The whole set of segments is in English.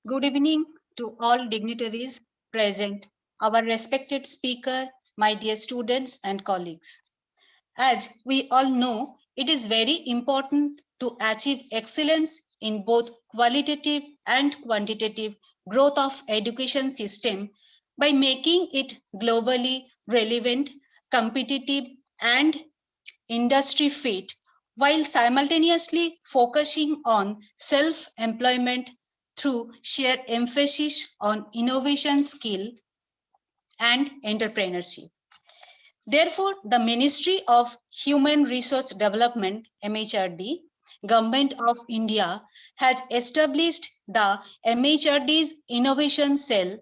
Good evening to all dignitaries present, our respected speaker, my dear students and colleagues. As we all know, it is very important to achieve excellence in both qualitative and quantitative growth of education system by making it globally relevant, competitive and industry fit, while simultaneously focusing on self-employment through sheer emphasis on innovation skill and entrepreneurship. Therefore, the Ministry of Human Resource Development, MHRD, Government of India has established the MHRD's Innovation Cell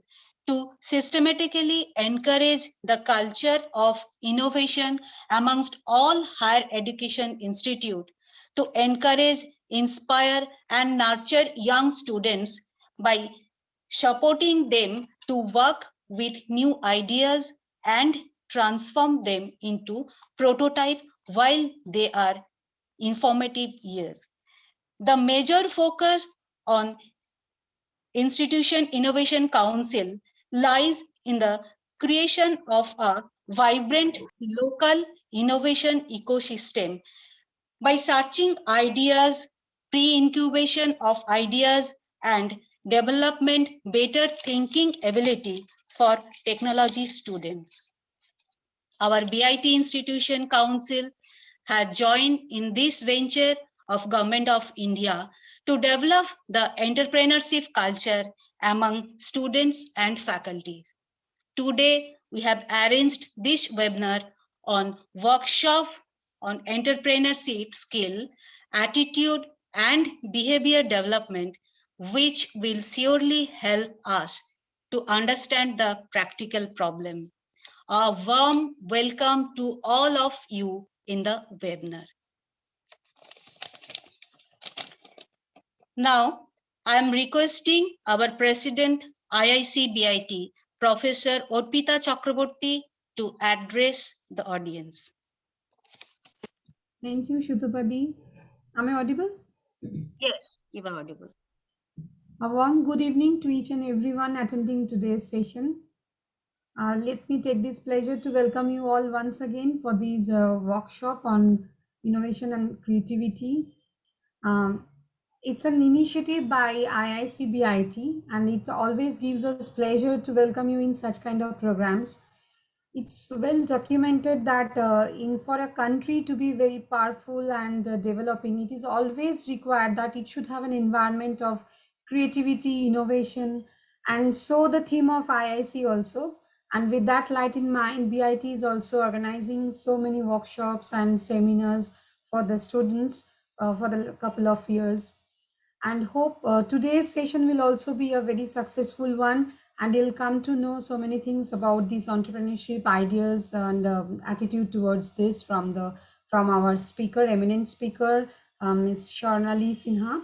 to systematically encourage the culture of innovation amongst all higher education institutes to encourage, inspire and nurture young students by supporting them to work with new ideas and transform them into prototype while they are informative years. The major focus on Institution Innovation Council lies in the creation of a vibrant local innovation ecosystem by searching ideas, pre-incubation of ideas and development better thinking ability for technology students. Our BIT Institution Council had joined in this venture of Government of India to develop the entrepreneurship culture among students and faculty. Today, we have arranged this webinar on workshop on entrepreneurship skill, attitude, and behavior development, which will surely help us to understand the practical problem. A warm welcome to all of you in the webinar. Now, I am requesting our President IICBIT, Professor Orpita Chakraborty, to address the audience. Thank you, Shudhapadi. Am I audible? Yes, you are audible. A warm good evening to each and everyone attending today's session. Let me take this pleasure to welcome you all once again for this workshop on innovation and creativity. Um, it's an initiative by IICBIT, and it always gives us pleasure to welcome you in such kind of programs. It's well documented that in for a country to be very powerful and developing, it is always required that it should have an environment of creativity, innovation, and so the theme of IIC also. And with that light in mind, BIT is also organizing so many workshops and seminars for the students for the couple of years, and hope today's session will also be a very successful one, and you'll come to know so many things about these entrepreneurship ideas and attitude towards this from our speaker, eminent speaker, Ms. Swarnali Sinha.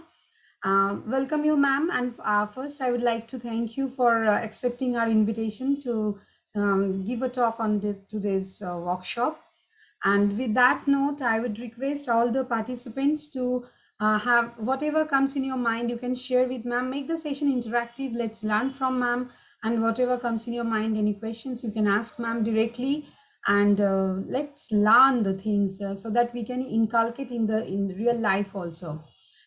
Welcome you, ma'am. And first, I would like to thank you for accepting our invitation to give a talk on today's workshop. And with that note, I would request all the participants to have whatever comes in your mind, you can share with ma'am. Make the session interactive. Let's learn from ma'am. And whatever comes in your mind, any questions, you can ask ma'am directly. And let's learn the things so that we can inculcate in real life also.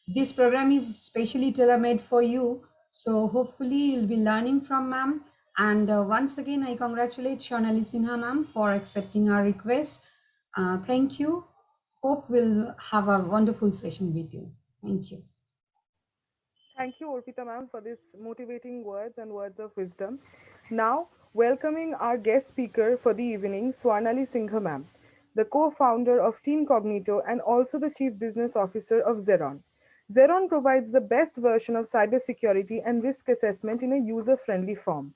This program is specially tailor-made for you. So hopefully you'll be learning from ma'am. And once again, I congratulate Swarnali Sinha ma'am for accepting our request. Thank you. Hope we'll have a wonderful session with you. Thank you. Thank you, Orpita ma'am, for this motivating words and words of wisdom. Now, welcoming our guest speaker for the evening, Swarnali Singha ma'am, the co-founder of Teamcognito and also the chief business officer of ZERON. ZERON provides the best version of cybersecurity and risk assessment in a user-friendly form.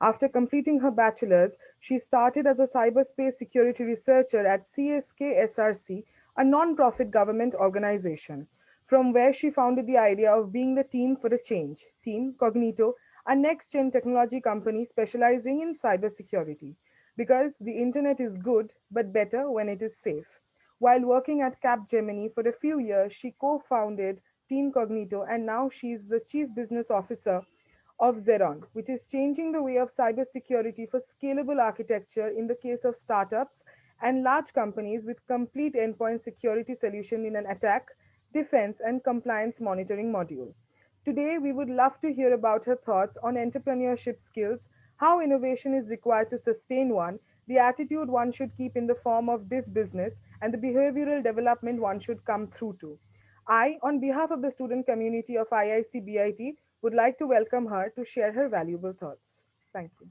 After completing her bachelor's, she started as a cyberspace security researcher at CSK SRC, a non-profit government organization, from where she founded the idea of being the team for a change, Team Cognito, a next-gen technology company specializing in cybersecurity. Because the internet is good, but better when it is safe. While working at Capgemini for a few years, she co-founded Team Cognito, and now she's the chief business officer of ZERON, which is changing the way of cybersecurity for scalable architecture in the case of startups and large companies with complete endpoint security solution in an attack, defense, and compliance monitoring module. Today, we would love to hear about her thoughts on entrepreneurship skills, how innovation is required to sustain one, the attitude one should keep in the form of this business, and the behavioral development one should come through to. I, on behalf of the student community of IIC would like to welcome her to share her valuable thoughts. Thank you.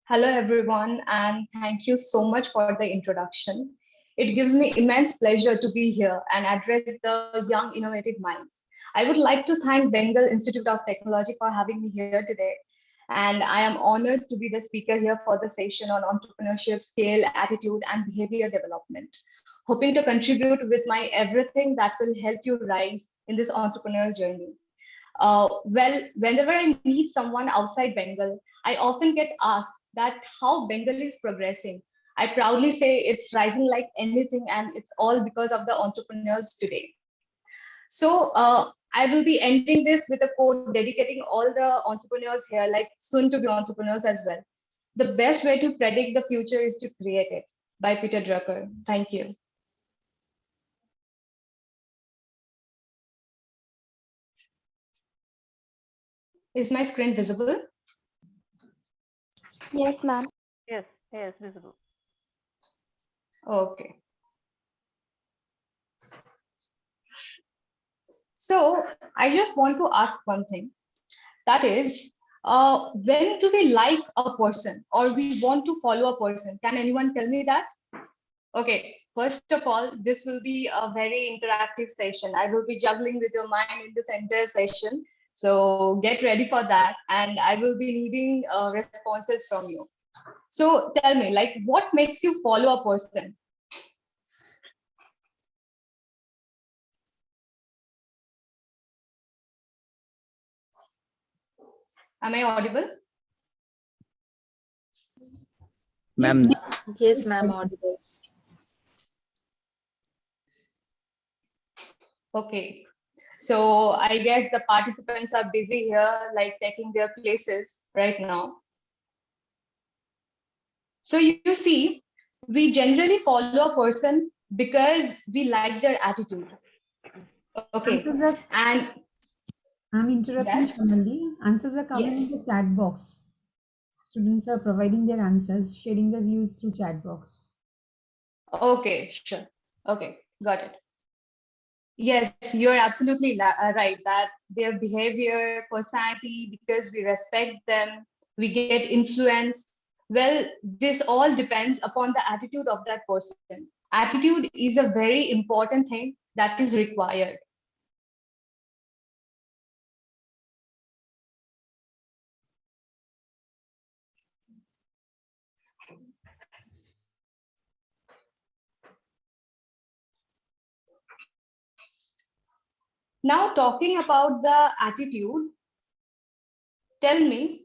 Hello, everyone, and thank you so much for the introduction. It gives me immense pleasure to be here and address the young, innovative minds. I would like to thank Bengal Institute of Technology for having me here today. And I am honored to be the speaker here for the session on entrepreneurship, scale, attitude, and behavior development. Hoping to contribute with my everything that will help you rise in this entrepreneurial journey. Well, whenever I meet someone outside Bengal, I often get asked that how Bengal is progressing. I proudly say it's rising like anything, and it's all because of the entrepreneurs today. So I will be ending this with a quote dedicating all the entrepreneurs here, like soon to be entrepreneurs as well. The best way to predict the future is to create it, by Peter Drucker. Thank you. Is my screen visible? Yes, ma'am. Yes, yes, visible. Okay. So I just want to ask one thing. That is, when do we like a person or we want to follow a person? Can anyone tell me that? Okay, first of all, this will be a very interactive session. I will be juggling with your mind in this entire session. So get ready for that. And I will be needing responses from you. So tell me, like, what makes you follow a person? Am I audible? Ma'am, Yes, ma'am, audible. Okay. So I guess the participants are busy here, like taking their places right now. So you see, we generally follow a person because we like their attitude. Okay. answers are, And I'm interrupting yes, Swarnali. Answers are coming in yes. the chat box. Students are providing their answers, sharing their views through chat box. Okay, sure. Okay, got it. Yes, you're absolutely right that their behavior, personality, because we respect them, we get influenced. Well, this all depends upon the attitude of that person. Attitude is a very important thing that is required. Now, talking about the attitude, tell me,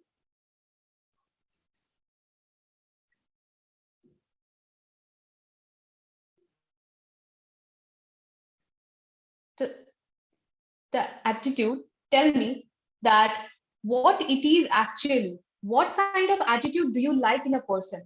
the, the attitude, tell me that what it is actually, what kind of attitude do you like in a person?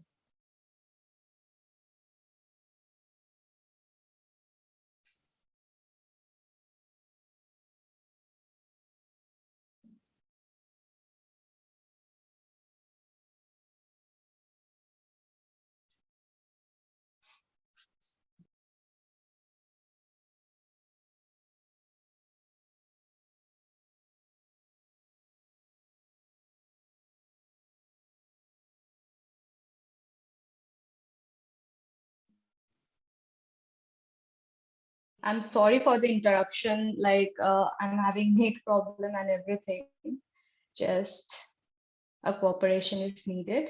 I'm sorry for the interruption, like I'm having net problem and everything. Just a cooperation is needed.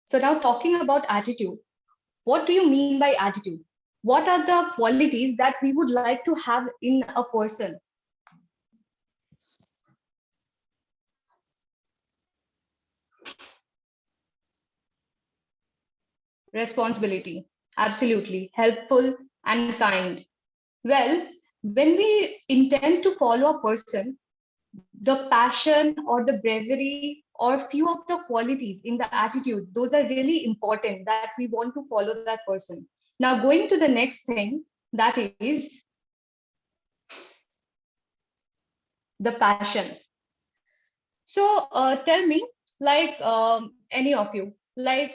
So now talking about attitude, what do you mean by attitude? What are the qualities that we would like to have in a person? Responsibility, absolutely. Helpful and kind. Well, when we intend to follow a person, the passion or the bravery or few of the qualities in the attitude, those are really important that we want to follow that person. Now, going to the next thing, that is the passion. So tell me, like any of you, like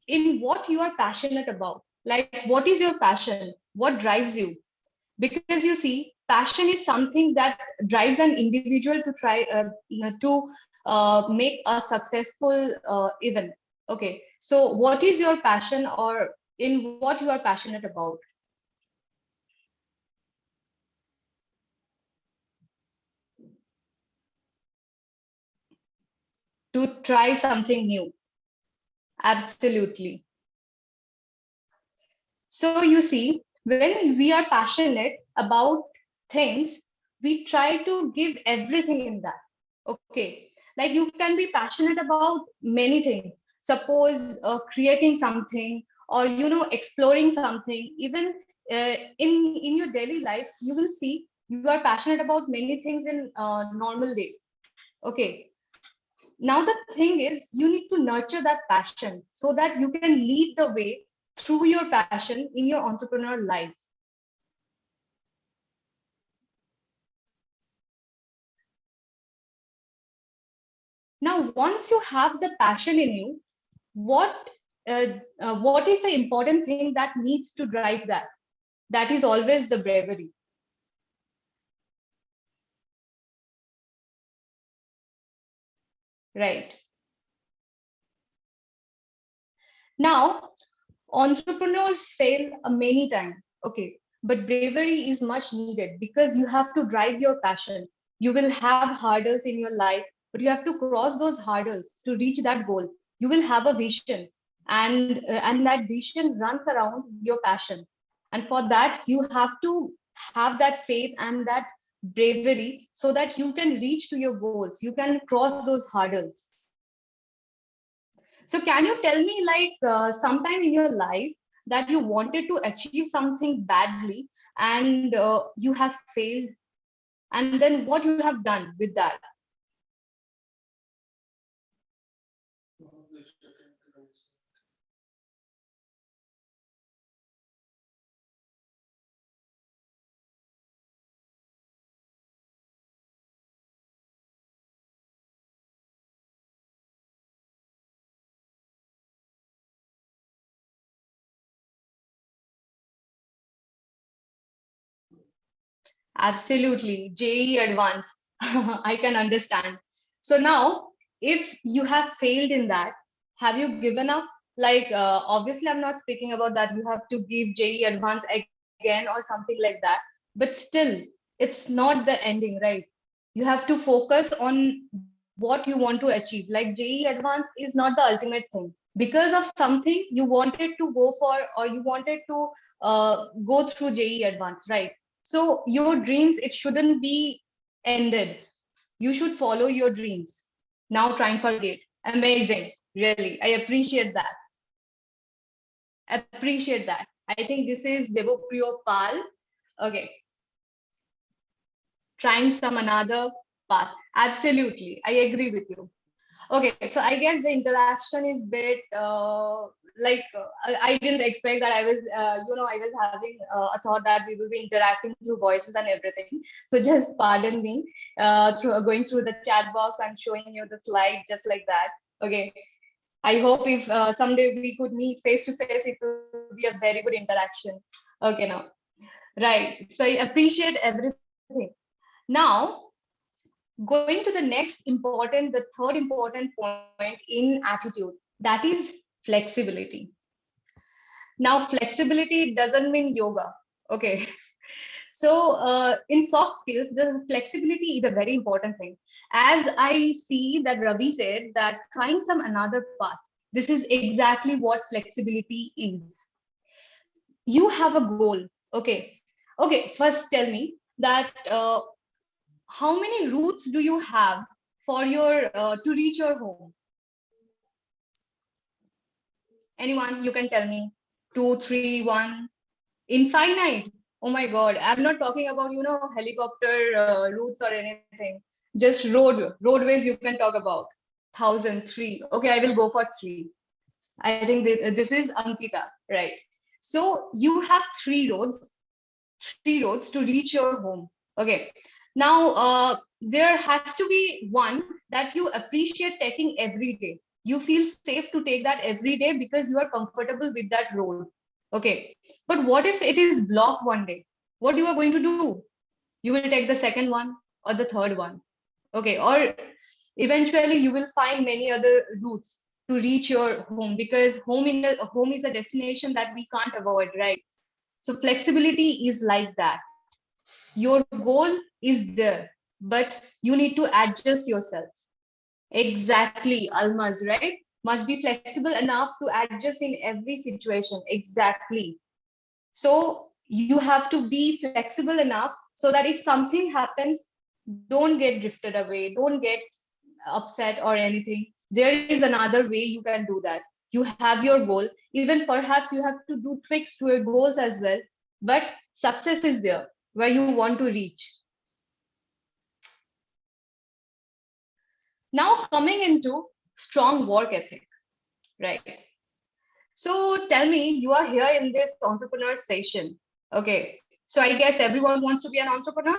in what you are passionate about, like what is your passion, what drives you? Because you see, passion is something that drives an individual to try to make a successful event. Okay, so what is your passion, or in what you are passionate about? To try something new. Absolutely. So you see, when we are passionate about things, we try to give everything in that. Okay, like you can be passionate about many things. Suppose creating something, or exploring something. Even in your daily life, you will see you are passionate about many things in normal day. Okay, now the thing is, you need to nurture that passion so that you can lead the way through your passion in your entrepreneur life. Now, once you have the passion in you, what what is the important thing that needs to drive that? That is always the bravery, right? Now, entrepreneurs fail many times, okay, but bravery is much needed because you have to drive your passion. You will have hurdles in your life, but you have to cross those hurdles to reach that goal. You will have a vision, and that vision runs around your passion. And for that, you have to have that faith and that bravery so that you can reach to your goals. You can cross those hurdles. So can you tell me, like, sometime in your life that you wanted to achieve something badly and you have failed, and then what you have done with that? Absolutely, JE advance. I can understand. So now, if you have failed in that, have you given up? Like, obviously, I'm not speaking about that. You have to give JE advance again or something like that. But still, it's not the ending, right? You have to focus on what you want to achieve. Like JE advance is not the ultimate thing. Because of something you wanted to go for, or you wanted to go through JE advance, right? So your dreams, it shouldn't be ended. You should follow your dreams. Now try and forget. Amazing. Really. I appreciate that. Appreciate that. I think this is Devopriyo Pal. Okay. Trying some another path. Absolutely. I agree with you. Okay, so I guess the interaction is bit I didn't expect that. I was having a thought that we will be interacting through voices and everything. So just pardon me through going through the chat box and showing you the slide just like that. Okay, I hope if someday we could meet face to face, it will be a very good interaction. Okay, now right. So I appreciate everything. Now going to the next important, the third important point in attitude, that is flexibility. Now flexibility doesn't mean yoga. Okay. So in soft skills, the flexibility is a very important thing. As I see that Ravi said, that trying some another path, this is exactly what flexibility is. You have a goal. Okay, okay, first tell me that how many routes do you have for your to reach your home? Anyone, you can tell me. Two, three, one. Infinite. Oh my God, I'm not talking about, helicopter routes or anything. Just roadways you can talk about. 1,003. Okay, I will go for three. I think this is Ankita, right? So you have three roads to reach your home. Okay. Now, there has to be one that you appreciate taking every day. You feel safe to take that every day because you are comfortable with that road. Okay. But what if it is blocked one day? What you are going to do? You will take the second one or the third one. Okay. Or eventually you will find many other routes to reach your home, because home is a destination that we can't avoid, right? So flexibility is like that. Your goal is there, but you need to adjust yourself. Exactly, Almaz, right? Must be flexible enough to adjust in every situation. Exactly. So you have to be flexible enough so that if something happens, don't get drifted away, don't get upset or anything. There is another way you can do that. You have your goal, even perhaps you have to do tweaks to your goals as well, but success is there where you want to reach. Now, coming into strong work ethic, right? So tell me, you are here in this entrepreneur session. Okay. So I guess everyone wants to be an entrepreneur.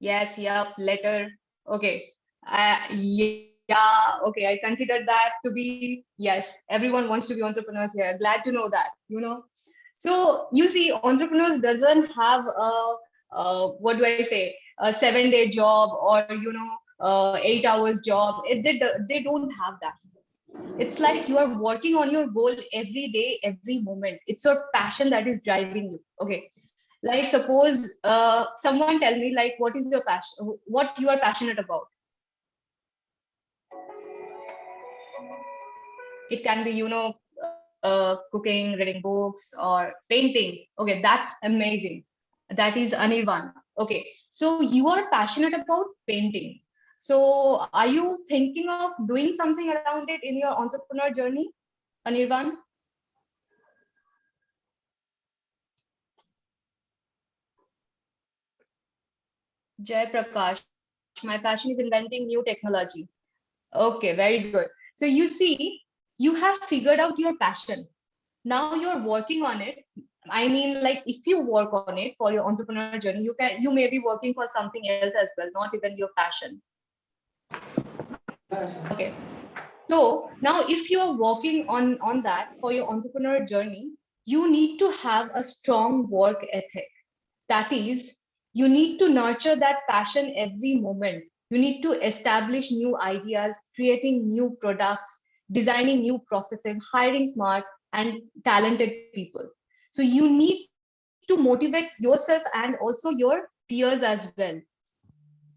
Yes, yep, letter. Okay. Yeah, okay. I consider that to be, yes, everyone wants to be entrepreneurs here. Glad to know that. So you see, entrepreneurs doesn't have what do I say, a 7-day job or, 8 hours job. They don't have that. It's like you are working on your goal every day, every moment. It's your passion that is driving you. Okay. Like suppose someone tell me like what is your passion, what you are passionate about. It can be, cooking, reading books, or painting. Okay, that's amazing. That is Anirvan. Okay, so you are passionate about painting. So are you thinking of doing something around it in your entrepreneur journey, Anirvan? Jay Prakash, my passion is inventing new technology. Okay, very good. So you see, you have figured out your passion. Now you're working on it. I mean, like if you work on it for your entrepreneur journey, you may be working for something else as well, not even your passion. Okay. So now if you are working on that for your entrepreneur journey, you need to have a strong work ethic. That is, you need to nurture that passion every moment. You need to establish new ideas, creating new products, designing new processes, hiring smart and talented people. So you need to motivate yourself and also your peers as well,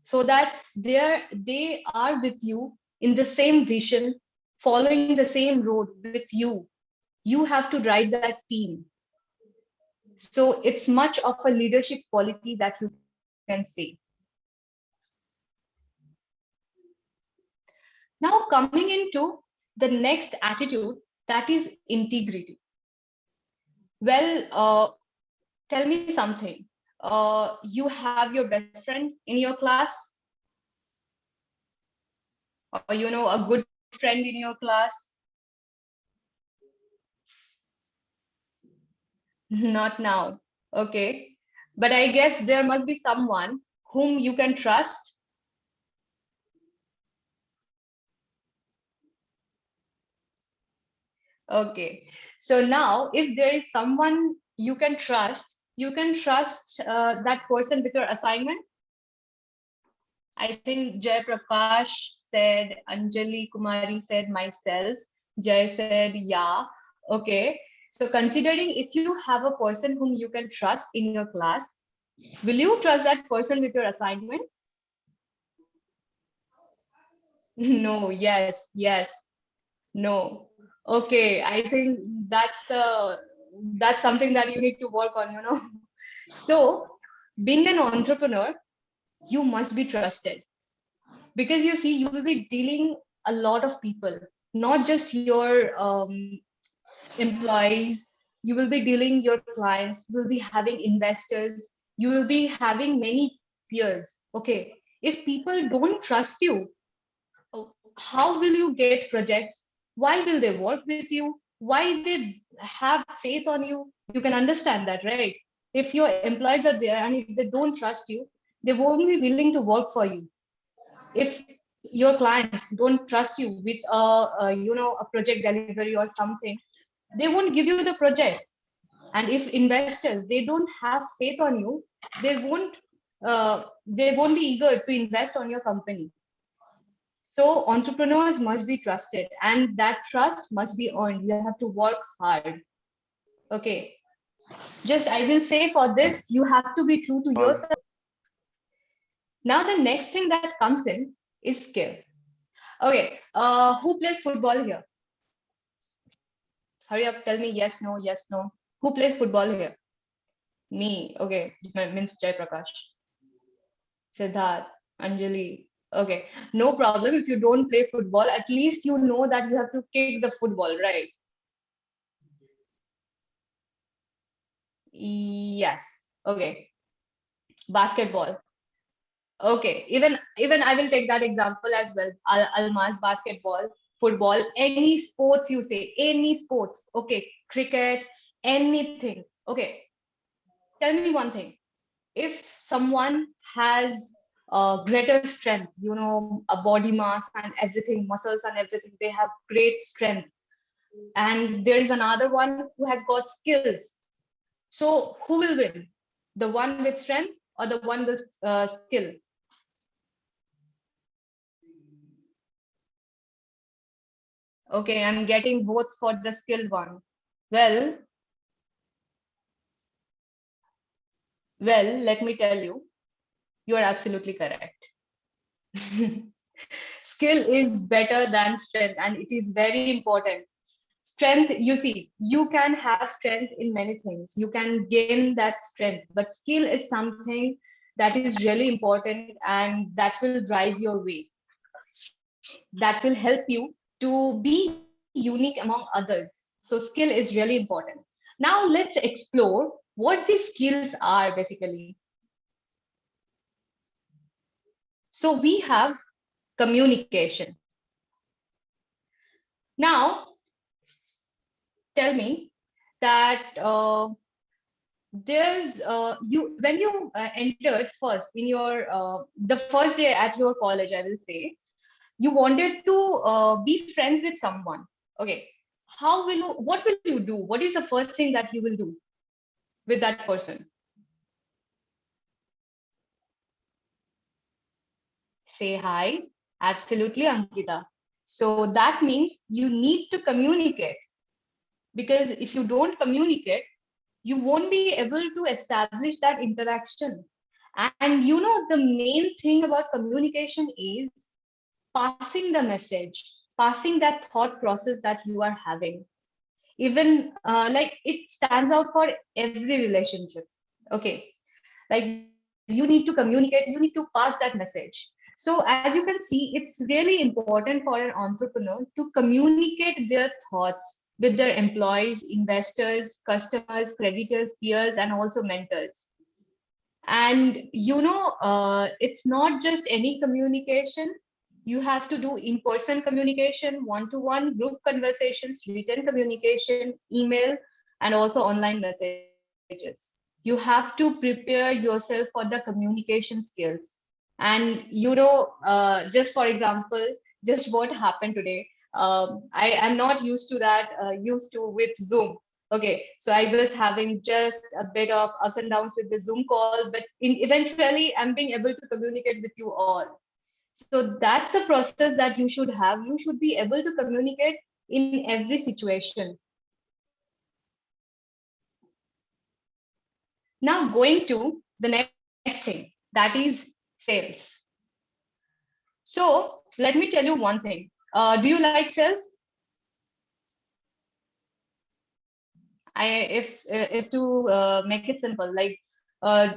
so that they are with you in the same vision, following the same road with you. You have to drive that team. So it's much of a leadership quality that you can say. Now, coming into the next attitude, that is integrity. Well, tell me something. You have your best friend in your class, or a good friend in your class. Not now. Okay. But I guess there must be someone whom you can trust. Okay. So now, if there is someone you can trust that person with your assignment. I think Jay Prakash said, Anjali Kumari said, myself. Jay said, yeah. Okay. So considering if you have a person whom you can trust in your class, will you trust that person with your assignment? No, yes, yes, no. Okay, I think that's something that you need to work on. So, being an entrepreneur, you must be trusted, because you see, you will be dealing a lot of people, not just your employees, you will be dealing your clients, you will be having investors, you will be having many peers. Okay. If people don't trust you, how will you get projects? Why will they work with you? Why they have faith on you? You can understand that, right? If your employees are there and if they don't trust you, they won't be willing to work for you. If your clients don't trust you with a project delivery or something, they won't give you the project. And if investors they don't have faith on you, they won't they won't be eager to invest on your company. So entrepreneurs must be trusted, and that trust must be earned. You have to work hard. Okay. Just I will say for this, you have to be true to yourself. Now the next thing that comes in is skill. Okay. Who plays football here? Hurry up, tell me yes, no, yes, no. Who plays football here? Me. Okay. Means Jay Prakash. Siddharth, Anjali. Okay, no problem. If you don't play football, at least you know that you have to kick the football, right? Yes. Okay. Basketball. Okay. Even I will take that example as well. Almas, basketball, football, any sports you say, any sports. Okay. Cricket, anything. Okay. Tell me one thing. If someone has greater strength, a body mass and everything, muscles and everything, they have great strength. And there is another one who has got skills. So who will win? The one with strength or the one with skill? Okay, I'm getting votes for the skilled one. Well, let me tell you, you are absolutely correct. Skill is better than strength, and it is very important. Strength, you see, you can have strength in many things, you can gain that strength, but skill is something that is really important and that will drive your way, that will help you to be unique among others. So skill is really important. Now let's explore what these skills are basically. So we have communication. Now tell me that there's you when you entered first in your the first day at your college, I will say, you wanted to be friends with someone. Okay, how will you, what will you do, what is the first thing that you will do with that person? Say hi. Absolutely, Ankita. So that means you need to communicate, because if you don't communicate, you won't be able to establish that interaction. And the main thing about communication is passing the message, passing that thought process that you are having. Even like it stands out for every relationship. Okay, like you need to communicate, you need to pass that message. So as you can see, it's really important for an entrepreneur to communicate their thoughts with their employees, investors, customers, creditors, peers, and also mentors. And it's not just any communication. You have to do in-person communication, one-to-one, group conversations, written communication, email, and also online messages. You have to prepare yourself for the communication skills. And just for example, just what happened today, I am not used to that, used to with Zoom. Okay, so I was having just a bit of ups and downs with the Zoom call, but eventually I'm being able to communicate with you all. So that's the process that you should have. You should be able to communicate in every situation. Now going to the next thing, that is sales. So let me tell you one thing. Do you like sales? If to make it simple, like, uh,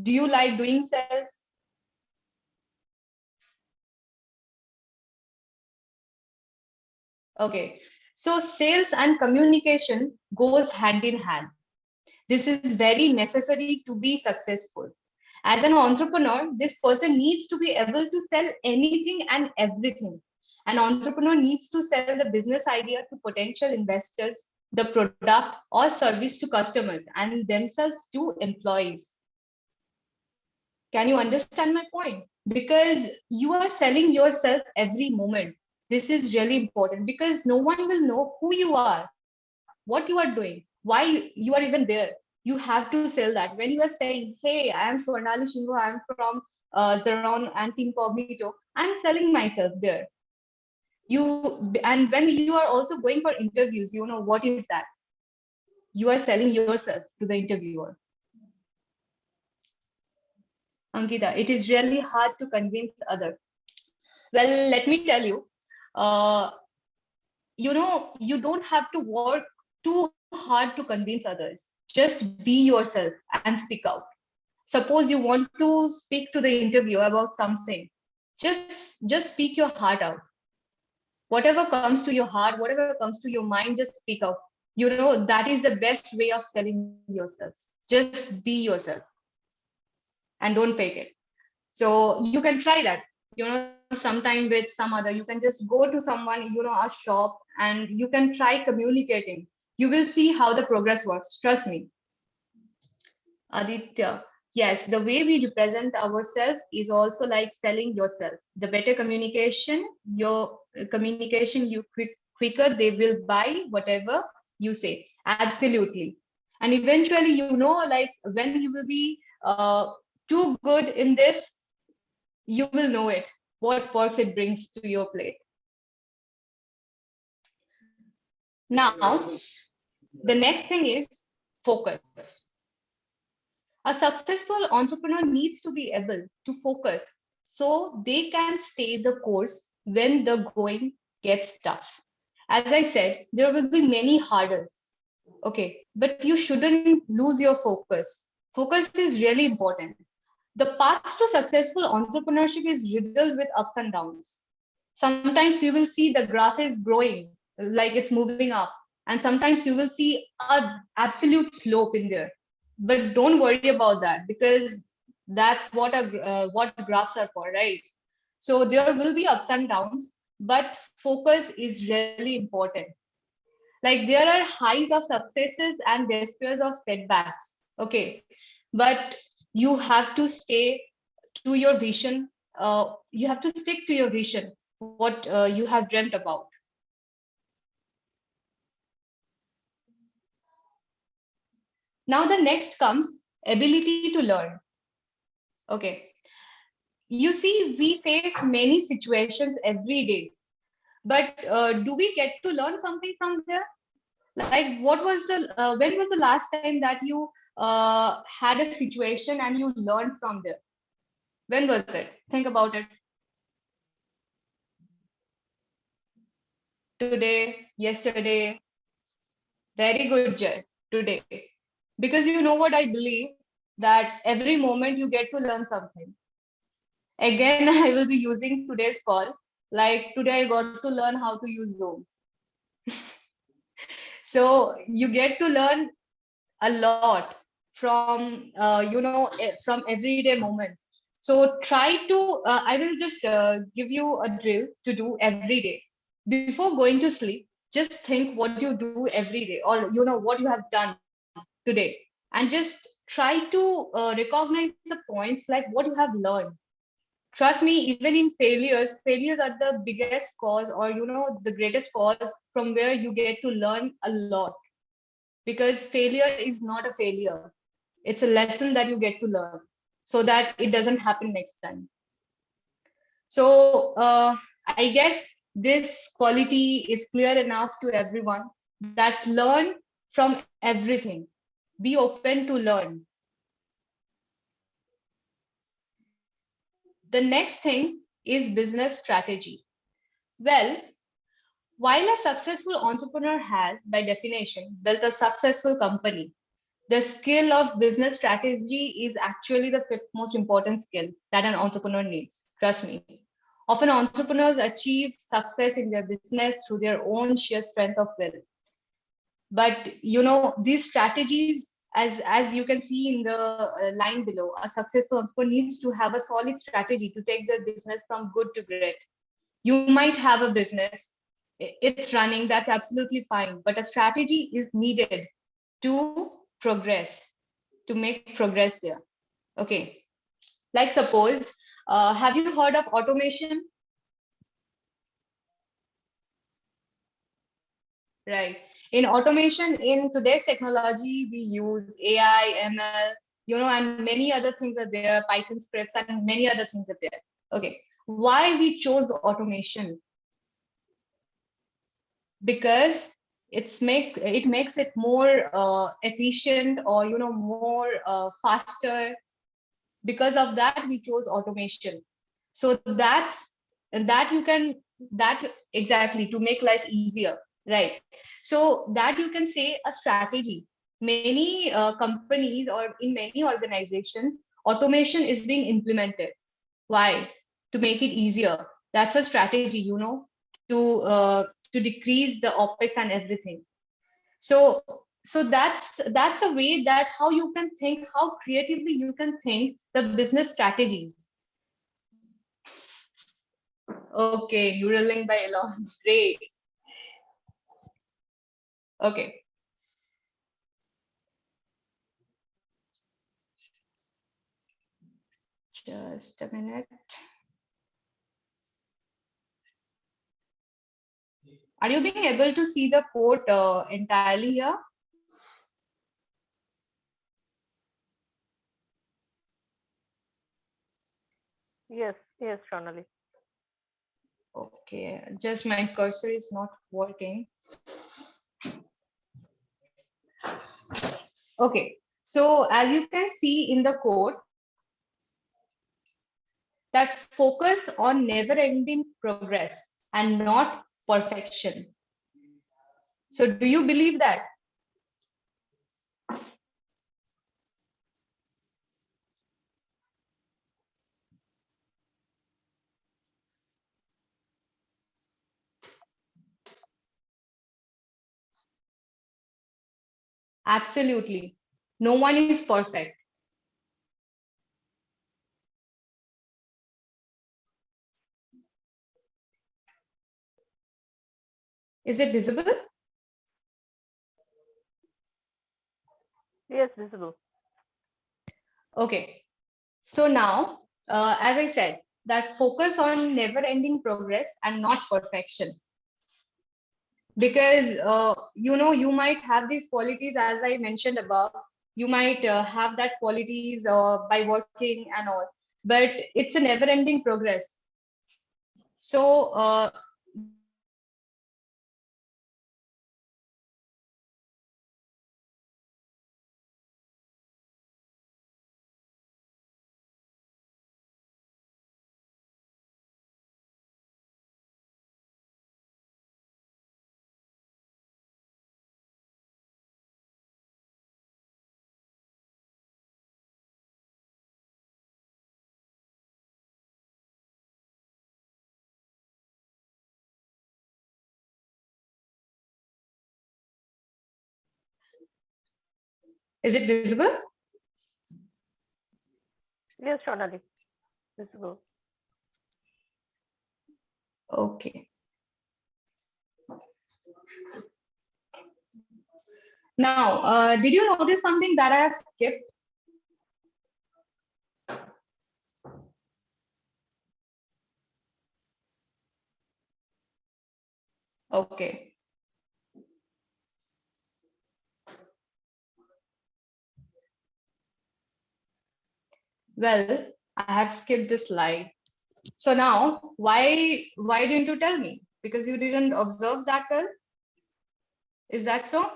do you like doing sales? Okay. So sales and communication goes hand in hand. This is very necessary to be successful. As an entrepreneur, this person needs to be able to sell anything and everything. An entrepreneur needs to sell the business idea to potential investors, the product or service to customers, and themselves to employees. Can you understand my point? Because you are selling yourself every moment. This is really important because no one will know who you are, what you are doing, why you are even there. You have to sell that. When you are saying, hey, I am Swarnali Singha, I am from ZERON and Teamcognito, I am selling myself there. And when you are also going for interviews, you know what is that? You are selling yourself to the interviewer. Ankita, it is really hard to convince others. Well, let me tell you, uh, you don't have to work too hard to convince others. Just be yourself and speak out. Suppose you want to speak to the interview about something, just speak your heart out. Whatever comes to your heart, whatever comes to your mind, just speak out. That is the best way of selling yourself. Just be yourself and don't fake it. So you can try that, sometime with some other. You can just go to someone, a shop, and you can try communicating. You will see how the progress works. Trust me. Aditya, yes, the way we represent ourselves is also like selling yourself. The better communication, quicker they will buy whatever you say. Absolutely. And eventually, like when you will be too good in this, you will know it, what perks it brings to your plate. Now, the next thing is focus. A successful entrepreneur needs to be able to focus so they can stay the course when the going gets tough. As I said, there will be many hurdles. Okay, but you shouldn't lose your focus. Focus is really important. The path to successful entrepreneurship is riddled with ups and downs. Sometimes you will see the graph is growing, like it's moving up, and sometimes you will see a absolute slope in there. But don't worry about that because that's what graphs are for, right? So there will be ups and downs, but focus is really important. Like there are highs of successes and despairs of setbacks. Okay, but you have to stay to your vision. You have to stick to your vision, what you have dreamt about. Now the next comes ability to learn. Okay, you see, we face many situations every day, but do we get to learn something from there? Like, when was the last time that you had a situation and you learned from there? When was it? Think about it. Today, yesterday. Very good, Jay. Today. Because you know what I believe? That every moment you get to learn something. Again, I will be using today's call. Like today, I got to learn how to use Zoom. So you get to learn a lot from from everyday moments. So try to I will just give you a drill to do every day. Before going to sleep, just think what you do every day, or what you have done today, and just try to recognize the points like what you have learned. Trust me, even in failures are the biggest cause, or the greatest cause from where you get to learn a lot. Because failure is not a failure, it's a lesson that you get to learn so that it doesn't happen next time. So I guess this quality is clear enough to everyone, that learn from everything, be open to learn. The next thing is business strategy. Well, while a successful entrepreneur has, by definition, built a successful company, the skill of business strategy is actually the fifth most important skill that an entrepreneur needs. Trust me. Often entrepreneurs achieve success in their business through their own sheer strength of will. But these strategies, as you can see in the line below, a successful entrepreneur needs to have a solid strategy to take their business from good to great. You might have a business, it's running, that's absolutely fine, but a strategy is needed to progress, to make progress there. Okay, like suppose, have you heard of automation? Right. In automation, in today's technology, we use AI, ML, and many other things are there, Python scripts, and many other things are there. Okay. Why we chose automation? Because it makes it more efficient, or more faster. Because of that, we chose automation. So that you can that exactly to make life easier, right? So that you can say a strategy. Many companies or in many organizations, automation is being implemented. Why? To make it easier. That's a strategy, to decrease the opex and everything. So that's a way that how you can think, how creatively you can think the business strategies. Okay, Neuralink by Elon. Great. Okay. Just a minute. Are you being able to see the quote entirely here? Yes, yes, Swarnali. Okay, just my cursor is not working. Okay, so as you can see in the quote, that focus on never-ending progress and not perfection. So do you believe that? Absolutely. No one is perfect. Is it visible? Yes, visible. Okay. So now, as I said, that focus on never-ending progress and not perfection. Because, you might have these qualities, as I mentioned above, you might have that qualities by working and all, but it's a never-ending progress. So, is it visible? Yes, Swarnali. Visible. Okay. Now, did you notice something that I have skipped? Okay. Well, I have skipped this slide. So now, why didn't you tell me? Because you didn't observe that well? Is that so?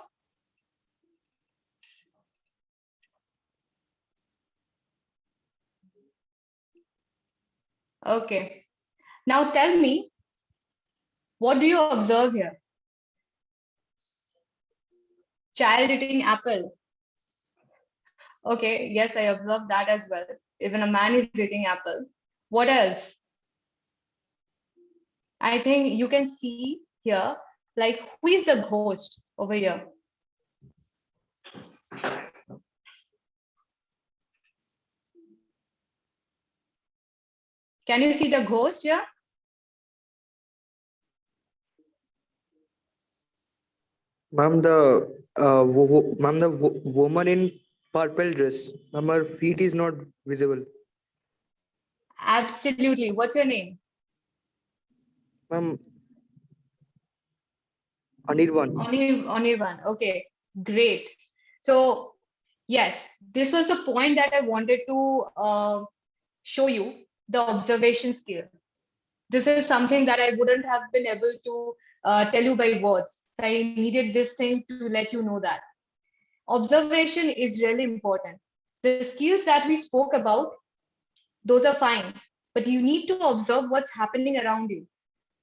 Okay. Now tell me, what do you observe here? Child eating apple. Okay, yes, I observed that as well. Even a man is eating apple. What else? I think you can see here, like, who is the ghost over here? Can you see the ghost here? Ma'am, the woman in purple dress. Ma'am, her feet is not visible. Absolutely. What's your name? Ma'am, Anirvan. Anirban. Okay, great. So, yes, this was the point that I wanted to show you, the observation skill. This is something that I wouldn't have been able to tell you by words. So I needed this thing to let you know that. Observation is really important. The skills that we spoke about, those are fine, but you need to observe what's happening around you.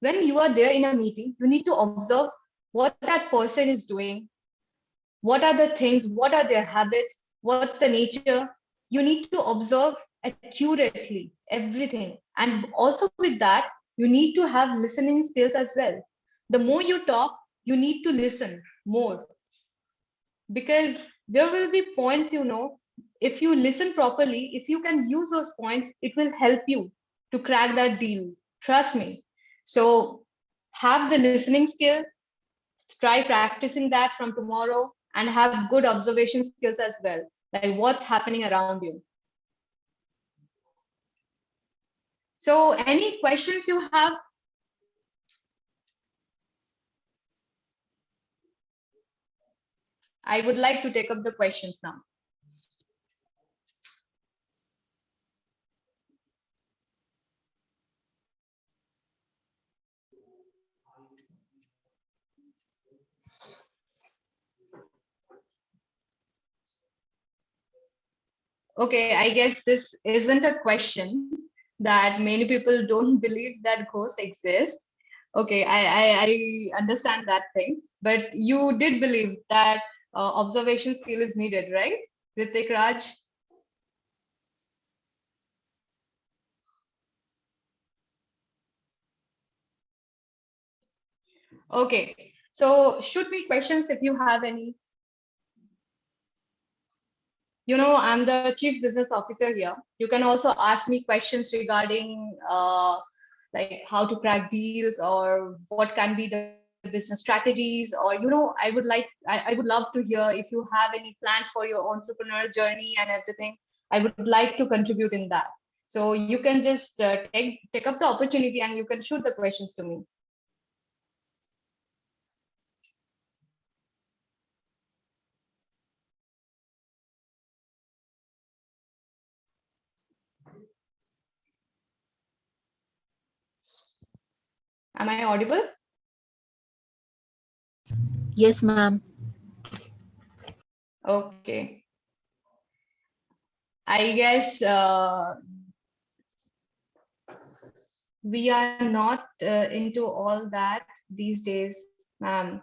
When you are there in a meeting, you need to observe what that person is doing, what are the things, what are their habits, what's the nature. You need to observe accurately everything. And also with that, you need to have listening skills as well. The more you talk, you need to listen more, because there will be points, if you listen properly, if you can use those points, it will help you to crack that deal. Trust me. So have the listening skill, try practicing that from tomorrow, and have good observation skills as well, like what's happening around you. So any questions you have? I would like to take up the questions now. Okay, I guess this isn't a question, that many people don't believe that ghosts exist. Okay, I understand that thing, but you did believe that observation skill is needed, right, Ritik Raj? Okay, so shoot me questions if you have any. I'm the chief business officer here. You can also ask me questions regarding like how to crack deals, or what can be the business strategies, or I would love to hear if you have any plans for your entrepreneur journey and everything. I would like to contribute in that. So you can just take up the opportunity and you can shoot the questions to me. Am I audible? Yes, ma'am. Okay. I guess we are not into all that these days, ma'am.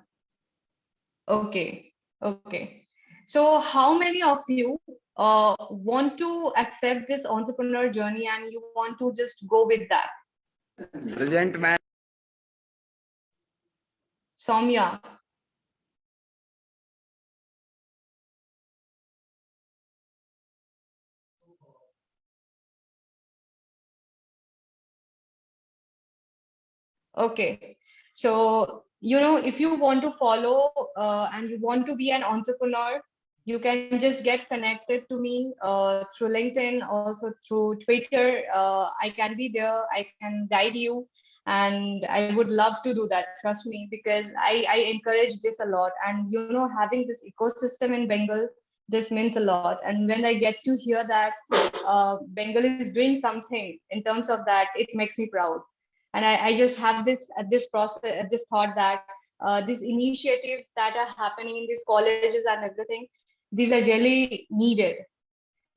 Okay, okay. So how many of you want to accept this entrepreneur journey and you want to just go with that? Present, ma'am. Soumya, okay. So, if you want to follow and you want to be an entrepreneur, you can just get connected to me through LinkedIn, also through Twitter. I can be there, I can guide you, and I would love to do that. Trust me, because I encourage this a lot. And, having this ecosystem in Bengal, this means a lot. And when I get to hear that Bengal is doing something in terms of that, it makes me proud. And I just have this process, this thought that these initiatives that are happening in these colleges and everything, these are really needed,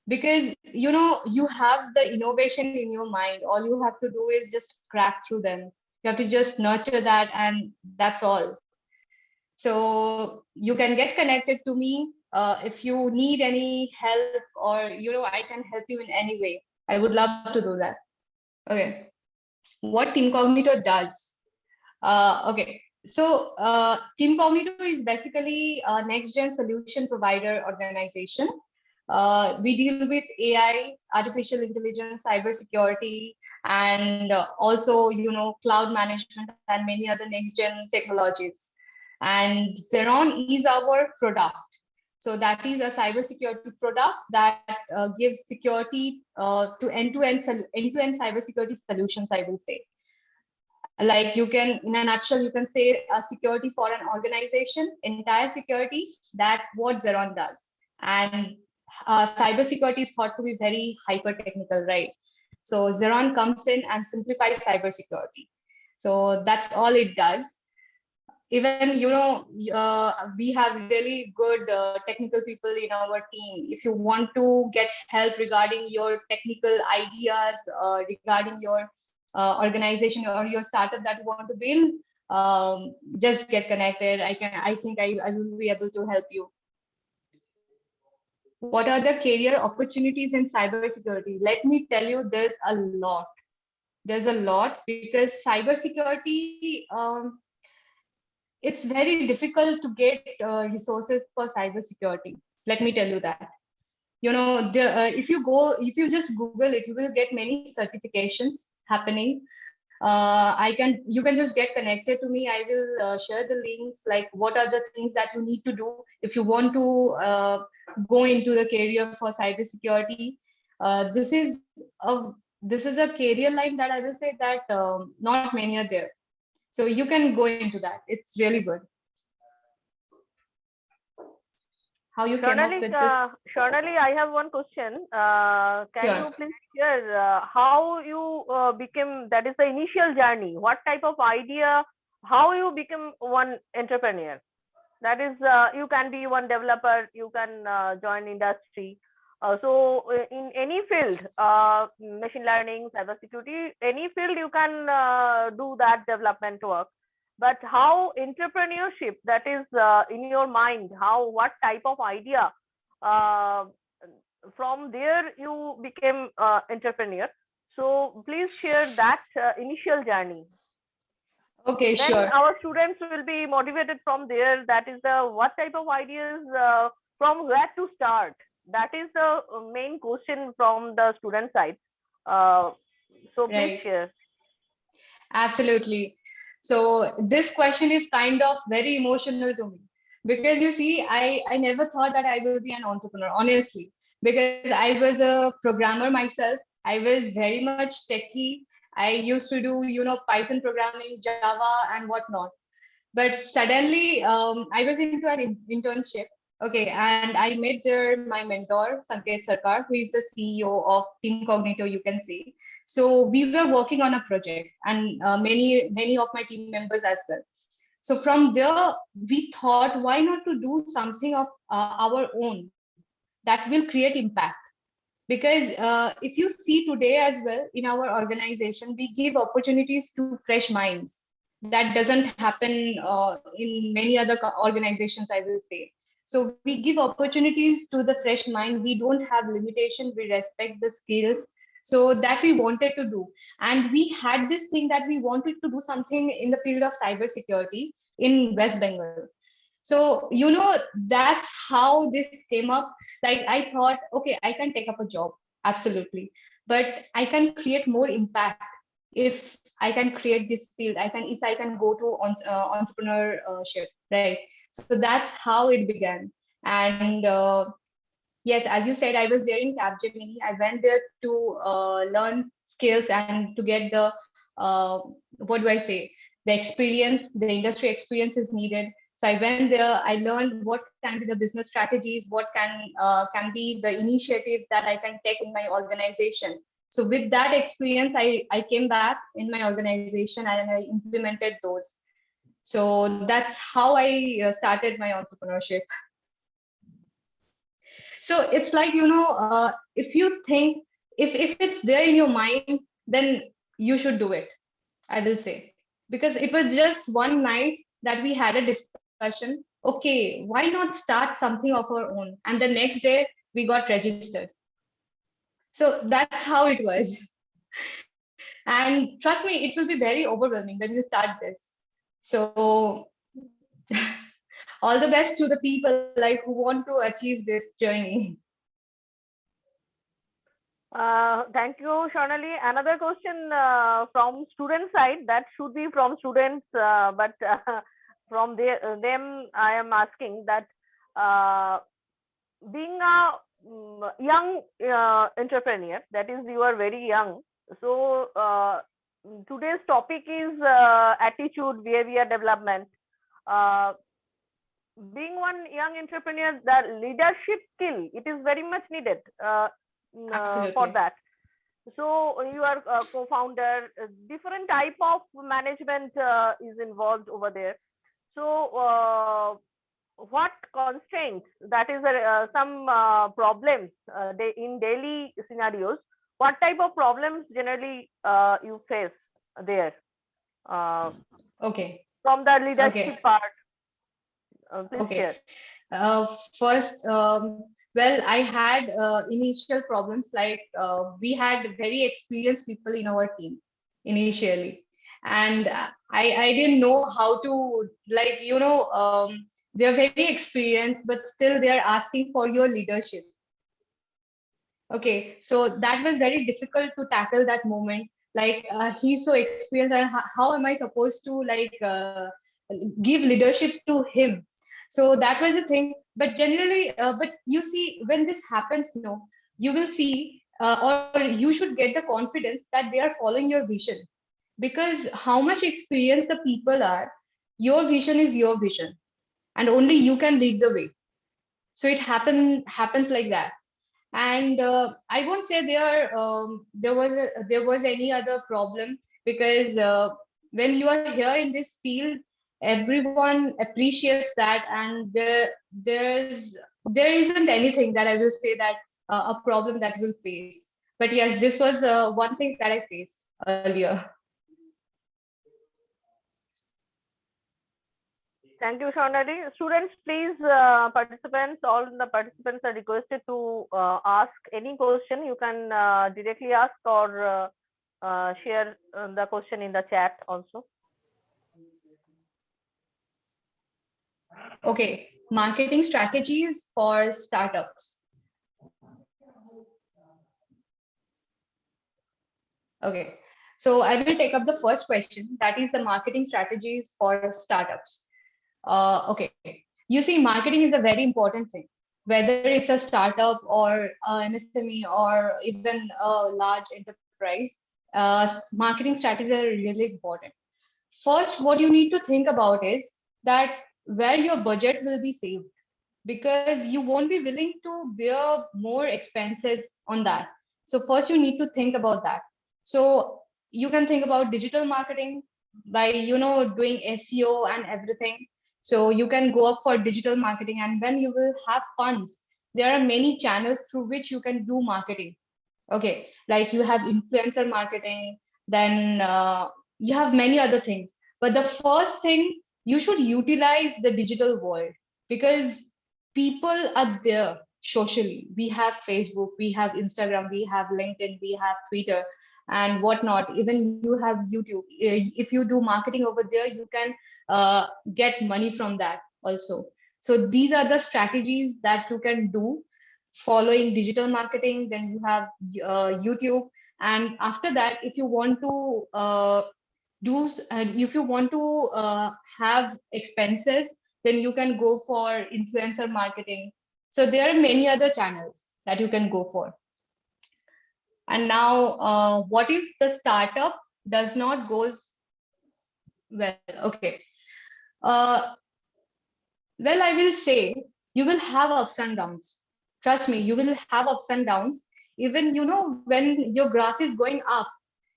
because you have the innovation in your mind. All you have to do is just crack through them. You have to just nurture that, and that's all. So you can get connected to me if you need any help, or I can help you in any way. I would love to do that. Okay. What Teamcognito does. Okay. So, Teamcognito is basically a next-gen solution provider organization. We deal with AI, artificial intelligence, cybersecurity, and also, cloud management and many other next-gen technologies. And ZERON is our product. So that is a cybersecurity product that gives security to end-to-end cybersecurity solutions, I will say. Like you can, in a nutshell, you can say security for an organization, entire security, that what Xeron does. And cybersecurity is thought to be very hyper technical, right? So Xeron comes in and simplifies cybersecurity. So that's all it does. Even, we have really good technical people in our team. If you want to get help regarding your technical ideas, regarding your organization or your startup that you want to build, just get connected. I think I will be able to help you. What are the career opportunities in cybersecurity? Let me tell you, there's a lot, because cybersecurity, it's very difficult to get resources for cybersecurity. Let me tell you that. If you just Google it, you will get many certifications happening. You can just get connected to me. I will share the links, like what are the things that you need to do if you want to go into the career for cybersecurity. This is a career line that I will say that not many are there. So you can go into that. It's really good. How you came up with this? Swarnali, I have one question. Can Sure. you please share how you became, that is the initial journey, what type of idea, how you become one entrepreneur? That is, you can be one developer, you can join industry. In any field, machine learning, cybersecurity, any field you can do that development work. But how entrepreneurship, that is in your mind, what type of idea, uh, from there you became entrepreneur. So please share that initial journey. Okay, Then sure. our students will be motivated from there. That is the what type of ideas, from where to start. That is the main question from the student side. So please Right. share. Absolutely. So this question is kind of very emotional to me, because you see, I never thought that I will be an entrepreneur, honestly, because I was a programmer myself. I was very much techie. I used to do, Python programming, Java, and whatnot. But suddenly, I was into an internship. Okay, and I met there my mentor, Sanket Sarkar, who is the CEO of Teamcognito, you can say. So we were working on a project, and many of my team members as well. So from there, we thought, why not to do something of our own that will create impact? Because if you see today as well in our organization, we give opportunities to fresh minds. That doesn't happen in many other organizations, I will say. So we give opportunities to the fresh mind. We don't have limitation, we respect the skills. So that we wanted to do, and we had this thing that we wanted to do something in the field of cybersecurity in West Bengal. So, that's how this came up. Like, I thought, okay, I can take up a job, absolutely, but I can create more impact if I can create this field. If I can go to entrepreneurship, right? So that's how it began. And yes, as you said, I was there in Capgemini. I went there to learn skills and to get the what do I say? The experience, the industry experience is needed. So I went there. I learned what can be the business strategies, what can be the initiatives that I can take in my organization. So with that experience, I came back in my organization and I implemented those. So that's how I started my entrepreneurship. So it's like, if you think, if it's there in your mind, then you should do it, I will say. Because it was just one night that we had a discussion. Okay, why not start something of our own? And the next day we got registered. So that's how it was. And trust me, it will be very overwhelming when you start this. So all the best to the people like who want to achieve this journey. Thank you, Swarnali. Another question from student side, that should be from students, but from them I am asking that uh, being a young entrepreneur, that is, you are very young. So today's topic is attitude, behavior development. Uh, being one young entrepreneur, the leadership skill, it is very much needed for Absolutely. that. So you are a co-founder, different type of management is involved over there. So what constraints, that is some problems in daily scenarios, what type of problems generally you face there uh, Okay. from the Okay. leadership part? Please Okay. share. First, well, I had initial problems like we had very experienced people in our team initially, and I didn't know how to, like, they're very experienced, but still they are asking for your leadership. Okay, so that was very difficult to tackle that moment. Like he's so experienced, and how am I supposed to like give leadership to him? So that was the thing. But generally, but you see, when this happens, no, you will see, or you should get the confidence that they are following your vision. Because how much experience the people are, your vision is your vision, and only you can lead the way. So it happens like that. And I won't say there was any other problem, because when you are here in this field, everyone appreciates that, and there isn't anything that I will say that a problem that we'll face. But yes, this was one thing that I faced earlier. Thank you, Swarnali. Students, please, participants, all the participants are requested to ask any question. You can directly ask or share the question in the chat also. Okay, marketing strategies for startups. Okay, so I will take up the first question, that is the marketing strategies for startups. Okay, you see, marketing is a very important thing, whether it's a startup or a MSME or even a large enterprise. Marketing strategies are really important. First, what you need to think about is that where your budget will be saved, because you won't be willing to bear more expenses on that. So first you need to think about that. So you can think about digital marketing by doing SEO and everything. So you can go up for digital marketing, and when you will have funds, there are many channels through which you can do marketing. Okay, like you have influencer marketing, then you have many other things. But the first thing, you should utilize the digital world, because people are there socially. We have Facebook, we have Instagram, we have LinkedIn, we have Twitter and whatnot. Even you have YouTube. If you do marketing over there, you can get money from that also. So these are the strategies that you can do following digital marketing. Then you have YouTube, and after that, if you want to if you want to have expenses, then you can go for influencer marketing. So there are many other channels that you can go for. And now, what if the startup does not goes well? Okay. Uh, well, I will say you will have ups and downs. Trust me, you will have ups and downs. Even when your graph is going up,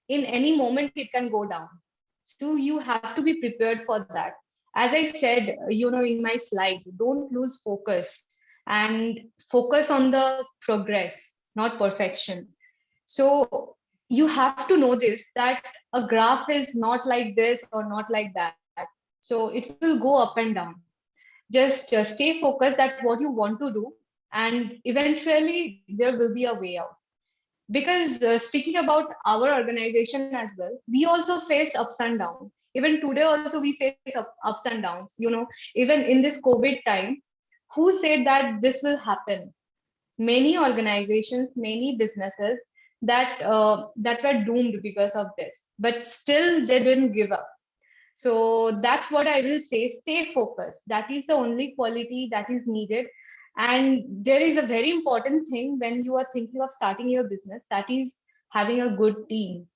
in any moment it can go down. So you have to be prepared for that. As I said, in my slide, don't lose focus, and focus on the progress, not perfection. So you have to know this, that a graph is not like this or not like that. So it will go up and down. Just stay focused at what you want to do, and eventually there will be a way out. Because speaking about our organization as well, we also faced ups and downs. Even today also we face ups and downs, even in this COVID time. Who said that this will happen? Many organizations, many businesses that were doomed because of this, but still they didn't give up. So that's what I will say. Stay focused. That is the only quality that is needed. And there is a very important thing when you are thinking of starting your business, that is having a good team,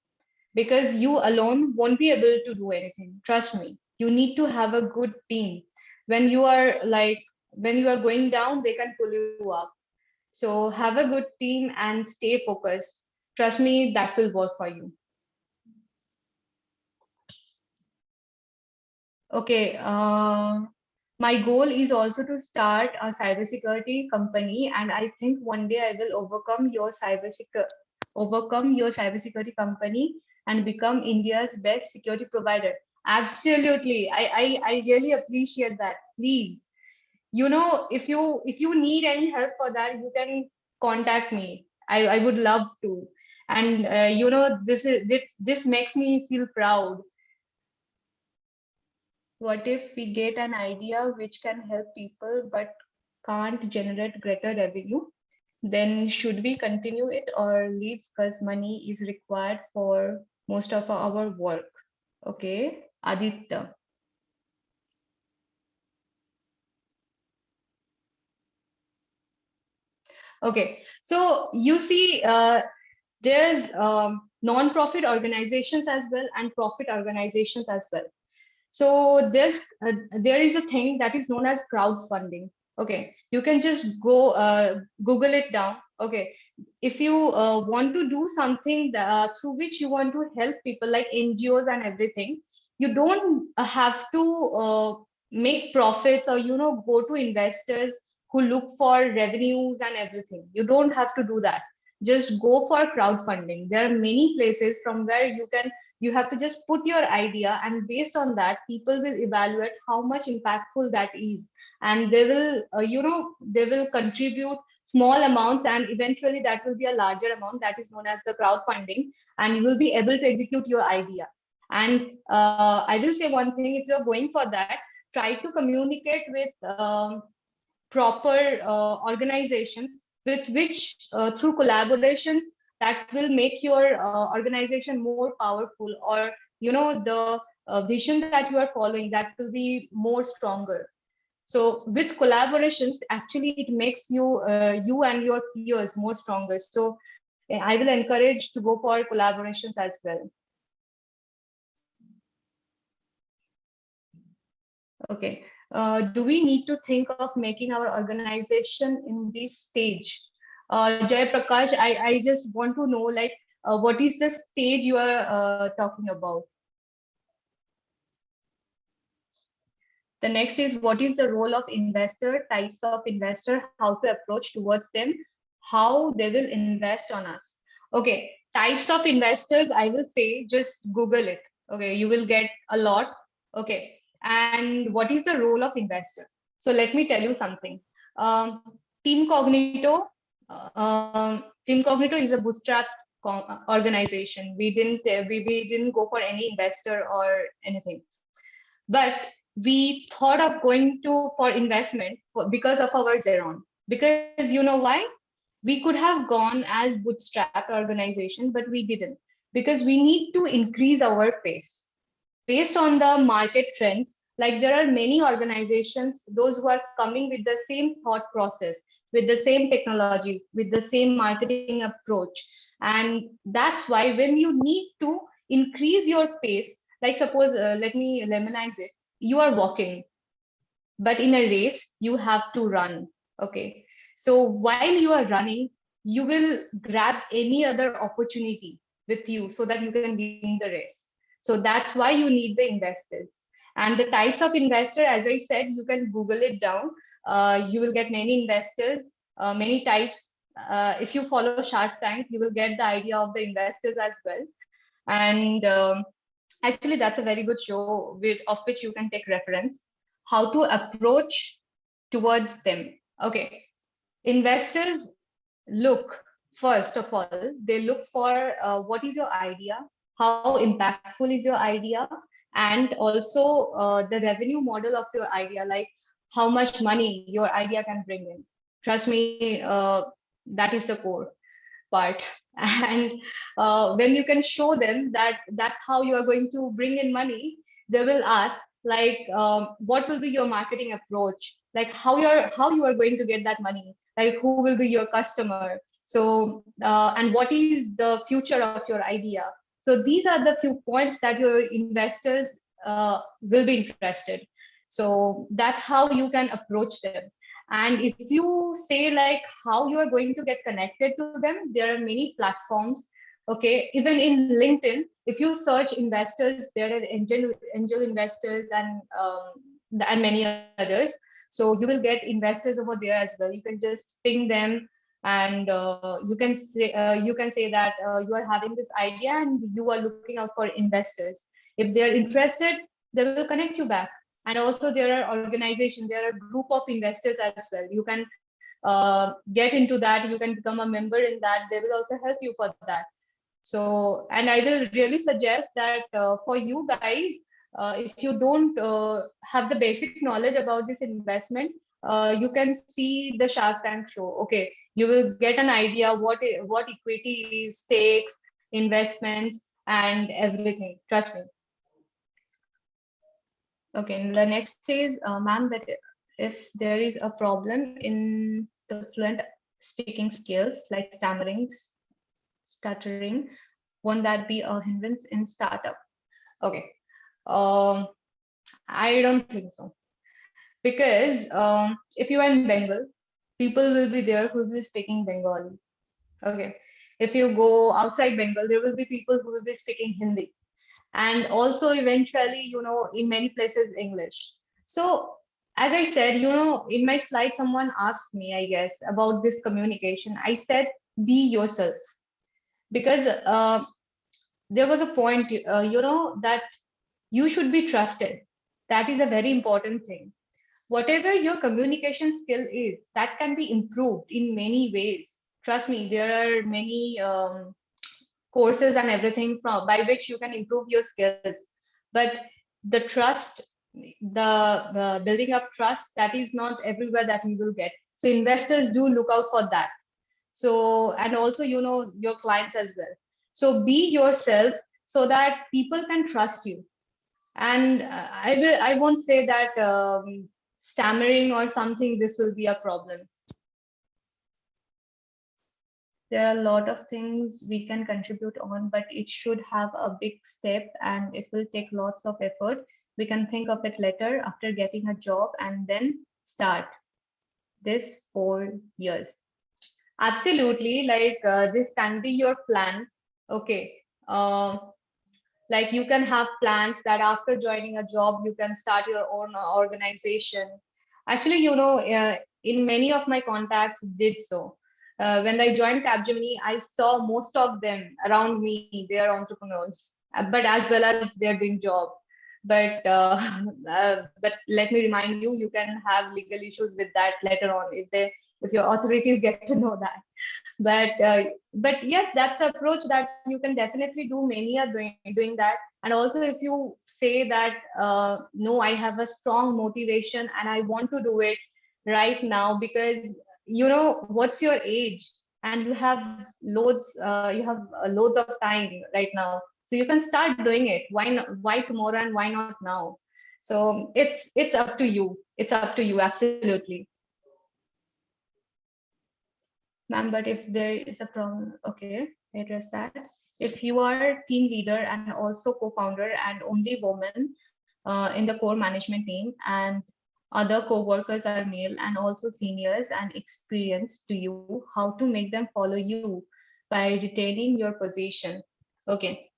because you alone won't be able to do anything. Trust me. You need to have a good team. When you are when you are going down, they can pull you up. So have a good team and stay focused. Trust me, that will work for you. Okay. My goal is also to start a cybersecurity company, and I think one day I will overcome your cybersecurity company and become India's best security provider. Absolutely, I really appreciate that. Please, if you need any help for that, you can contact me. I would love to. And this makes me feel proud. What if we get an idea which can help people but can't generate greater revenue? Then should we continue it or leave, because money is required for most of our work? Okay, Aditya. Okay, so you see, there's non-profit organizations as well and profit organizations as well. So there is a thing that is known as crowdfunding. Okay, you can just go Google it down. Okay, if you want to do something through which you want to help people like NGOs and everything, you don't have to make profits or go to investors who look for revenues and everything. You don't have to do that. Just go for crowdfunding. There are many places from where you have to just put your idea, and based on that people will evaluate how much impactful that is, and they will they will contribute small amounts, and eventually that will be a larger amount, that is known as the crowdfunding, and you will be able to execute your idea. And I will say one thing: if you're going for that, try to communicate with proper organizations with which through collaborations that will make your organization more powerful, or the vision that you are following, that will be more stronger. So with collaborations, actually it makes you and your peers more stronger. So I will encourage to go for collaborations as well. Okay. Do we need to think of making our organization in this stage? Jay Prakash, I just want to know, like, what is the stage you are talking about? The next is, what is the role of investor, types of investor, how to approach towards them, how they will invest on us. Okay, types of investors, I will say just Google it. Okay, you will get a lot. Okay, and what is the role of investor? So let me tell you something. Um, Teamcognito, Teamcognito is a bootstrap organization. We didn't go for any investor or anything, but we thought of going to for investment because of our Zeron. Because you know why? We could have gone as bootstrapped organization, but we didn't, because we need to increase our pace based on the market trends. Like, there are many organizations, those who are coming with the same thought process, with the same technology, with the same marketing approach. And that's why when you need to increase your pace, like suppose, let me lemonize it. You are walking, but in a race you have to run. Okay, so while you are running, you will grab any other opportunity with you so that you can win the race. So that's why you need the investors. And the types of investor, as I said, you can Google it down. You will get many investors, many types. If you follow Shark Tank, you will get the idea of the investors as well. And actually, that's a very good show of which you can take reference. How to approach towards them. Okay, investors look, first of all, they look for what is your idea, how impactful is your idea, and also the revenue model of your idea, like how much money your idea can bring in. Trust me, that is the core part. And when you can show them that that's how you are going to bring in money, they will ask, like, what will be your marketing approach, like how you are going to get that money, like who will be your customer, so and what is the future of your idea. So these are the few points that your investors will be interested. So that's how you can approach them. And if you say like how you are going to get connected to them, there are many platforms. Okay, even in LinkedIn, if you search investors, there are angel investors and many others. So you will get investors over there as well. You can just ping them, and you can say that you are having this idea and you are looking out for investors. If they are interested, they will connect you back. And also there are organizations, there are group of investors as well. You can get into that, you can become a member in that, they will also help you for that. So, and I will really suggest that for you guys, if you don't have the basic knowledge about this investment, you can see the Shark Tank show. Okay, you will get an idea what equity is, stakes, investments, and everything. Trust me. Okay, the next is, ma'am, that if there is a problem in the fluent speaking skills like stuttering, won't that be a hindrance in startup? Okay, um, I don't think so. Because if you are in Bengal, people will be there who will be speaking Bengali. Okay, if you go outside Bengal, there will be people who will be speaking Hindi, and also eventually, in many places English. So as I said, in my slide someone asked me, I guess, about this communication. I said, be yourself. Because there was a point, that you should be trusted. That is a very important thing. Whatever your communication skill is, that can be improved in many ways. Trust me, there are many courses and everything by which you can improve your skills. But the trust, the building up trust, that is not everywhere that you will get. So investors do look out for that. So, and also, your clients as well. So be yourself so that people can trust you. And I won't say that stammering or something, this will be a problem. There are a lot of things we can contribute on, but it should have a big step and it will take lots of effort. We can think of it later after getting a job and then start this 4 years. Absolutely, like this can be your plan. Okay. Like you can have plans that after joining a job, you can start your own organization. Actually, in many of my contacts did so. When I joined Capgemini, I saw most of them around me, they are entrepreneurs, but as well as they're doing job. But but let me remind you, you can have legal issues with that later on if your authorities get to know that. But yes, that's an approach that you can definitely do. Many are doing that. And also, if you say that no, I have a strong motivation and I want to do it right now, because what's your age and you have loads of time right now, so you can start doing it. Why tomorrow and why not now? So it's up to you. It's up to you, absolutely. Ma'am, but if there is a problem, okay, address that. If you are team leader and also co-founder and only woman in the core management team, and other co-workers are male and also seniors and experienced to you, how to make them follow you by retaining your position? Okay,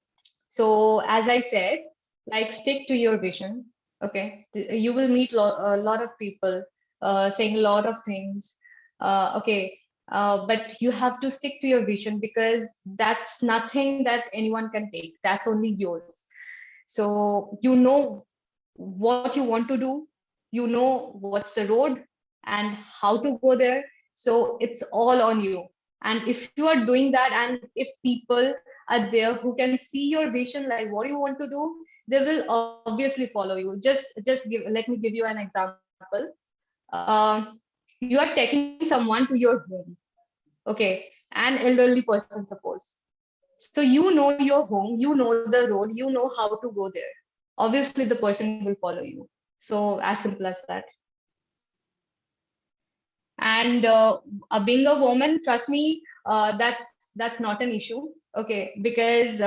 so as I said, like stick to your vision. Okay, you will meet a lot of people saying a lot of things. Okay, but you have to stick to your vision, because that's nothing that anyone can take. That's only yours. So what you want to do, what's the road and how to go there. So it's all on you. And if you are doing that, and if people are there who can see your vision, like what you want to do, they will obviously follow you. Let me give you an example. You are taking someone to your home, okay, an elderly person, suppose. So you know your home, you know the road, you know how to go there. Obviously, the person will follow you. So as simple as that. And being a woman, trust me, that's not an issue. Okay, because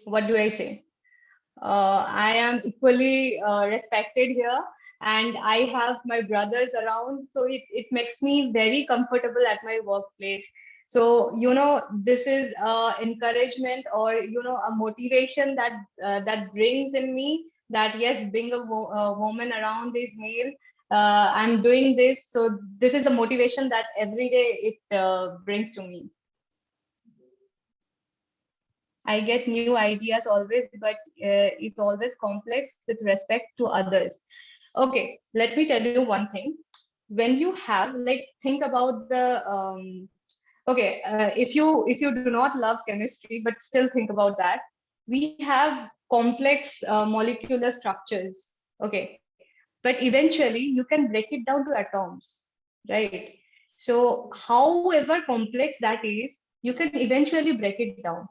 what do I say? I am equally respected here, and I have my brothers around, so it makes me very comfortable at my workplace. So this is encouragement, or a motivation that brings in me that yes, being a woman around this male, I'm doing this. So this is a motivation that every day it brings to me. I get new ideas always, but it's always complex with respect to others. Okay, let me tell you one thing. When you have, like, think about the okay, if you do not love chemistry, but still think about that, we have complex molecular structures. Okay, but eventually you can break it down to atoms, right? So however complex that is, you can eventually break it down.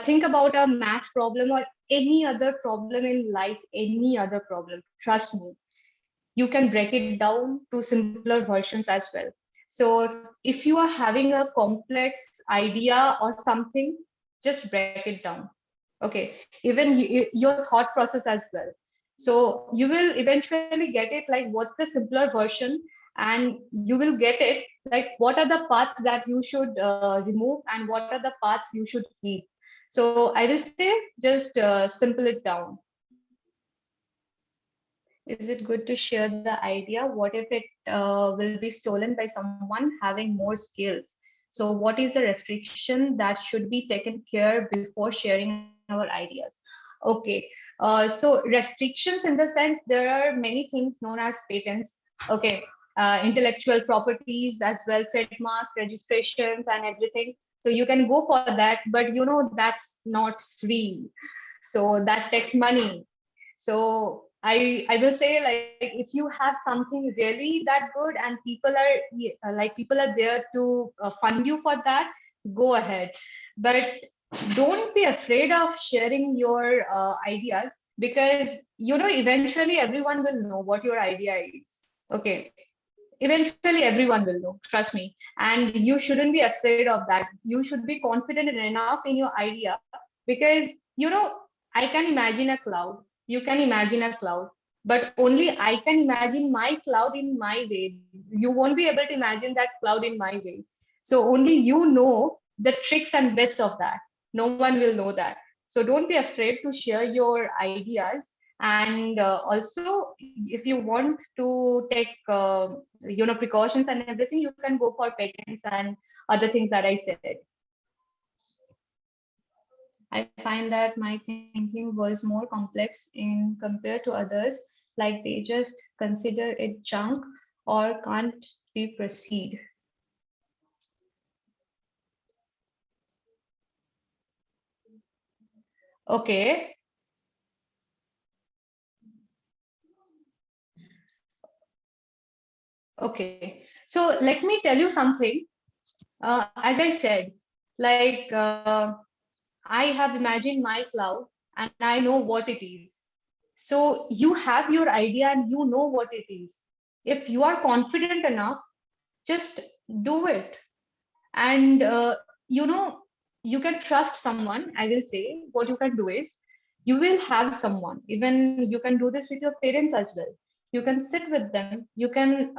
Think about a math problem or any other problem in life, any other problem. Trust me, you can break it down to simpler versions as well. So if you are having a complex idea or something, just break it down. Okay, even your thought process as well. So you will eventually get it, like what's the simpler version, and you will get it like what are the paths that you should remove and what are the paths you should keep. So I will say just simple it down. Is it good to share the idea? What if it will be stolen by someone having more skills? So, what is the restriction that should be taken care before sharing our ideas? Okay, so restrictions in the sense there are many things known as patents. Okay, intellectual properties as well, trademarks, registrations, and everything. So you can go for that, but that's not free. So that takes money. So I will say, like, if you have something really that good and people are there to fund you for that, go ahead. But don't be afraid of sharing your ideas, because eventually everyone will know what your idea is. Okay, eventually everyone will know, trust me. And you shouldn't be afraid of that. You should be confident enough in your idea, because I can imagine a cloud, you can imagine a cloud, but only I can imagine my cloud in my way. You won't be able to imagine that cloud in my way. So only you know the tricks and bits of that. No one will know that. So don't be afraid to share your ideas. And also, if you want to take precautions and everything, you can go for patents and other things that I said. I find that my thinking was more complex in compared to others, like they just consider it junk or can't be proceed. Okay, okay. So let me tell you something. As I said, like I have imagined my cloud and I know what it is. So you have your idea and you know what it is. If you are confident enough, just do it. And you can trust someone. I will say what you can do is you will have someone. Even you can do this with your parents as well. You can sit with them. You can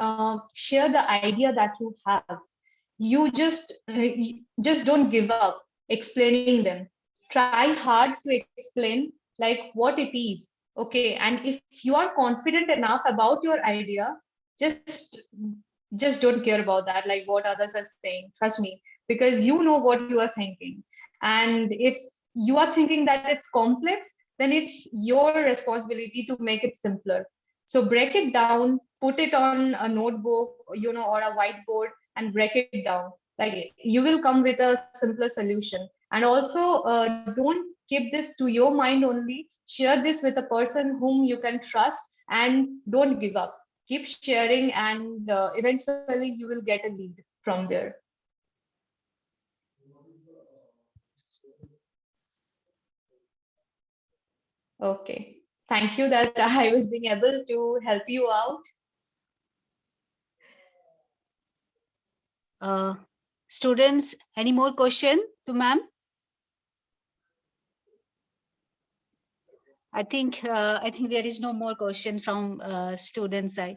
share the idea that you have. You just don't give up explaining them. Try hard to explain like what it is. Okay, and if you are confident enough about your idea, just just don't care about that, like what others are saying. Trust me, because you know what you are thinking. And if you are thinking that it's complex, then it's your responsibility to make it simpler. So break it down, put it on a notebook, or a whiteboard, and break it down. Like you will come with a simpler solution. And also don't keep this to your mind only. Share this with a person whom you can trust, and don't give up. Keep sharing, and eventually you will get a lead from there. Okay. Thank you that I was being able to help you out. Uh, Students, any more question to ma'am? I think there is no more question from student side.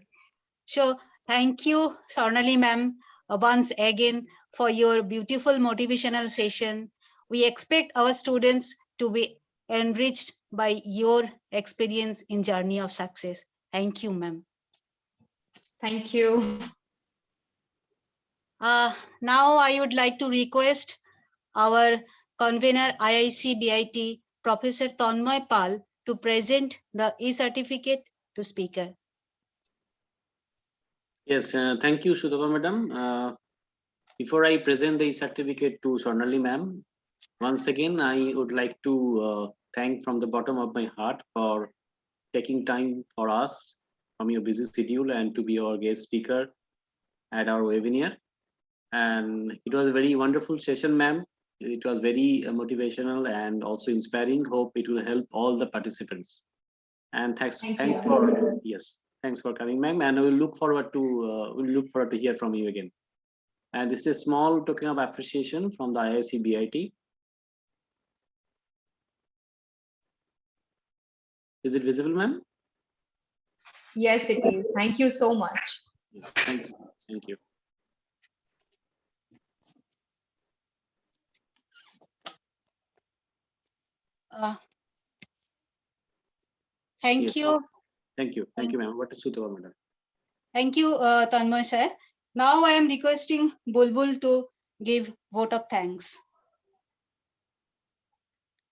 So thank you, Swarnali ma'am, once again for your beautiful motivational session. We expect our students to be enriched by your experience in journey of success. Thank you, ma'am. Thank you. Now I would like to request our convener IIC BIT, Professor Tanmoy Pal, to present the e-certificate to speaker. Yes, thank you, Sudhava madam. Before I present the certificate to Swarnali ma'am, once again, I would like to thank from the bottom of my heart for taking time for us from your busy schedule and to be our guest speaker at our webinar. And it was a very wonderful session, ma'am. It was very motivational and also inspiring. Hope it will help all the participants. And thanks Thank for you. yes, thanks for coming, ma'am. And we'll look forward to hear from you again. And this is a small token of appreciation from the IIC BIT. Is it visible, ma'am? Yes, it is. Thank you so much. Yes, thank you. Thank you. Uh, Thank Yes. you. Thank you. Thank you, ma'am. What is Sudhava madam? Thank you, Tanmoy sir. Now I am requesting Bulbul to give vote of thanks.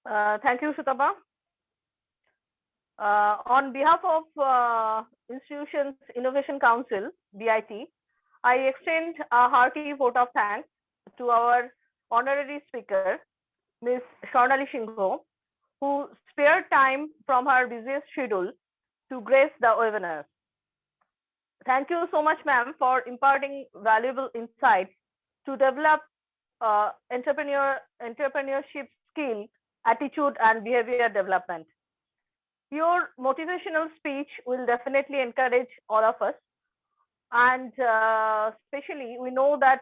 Thank you, Sutapa. On behalf of Institutions Innovation Council, BIT, I extend a hearty vote of thanks to our honorary speaker, Ms. Swarnali Singha, who spared time from her busiest schedule to grace the webinar. Thank you so much, ma'am, for imparting valuable insights to develop entrepreneurship skill, attitude, and behavior development. Your motivational speech will definitely encourage all of us. And especially, we know that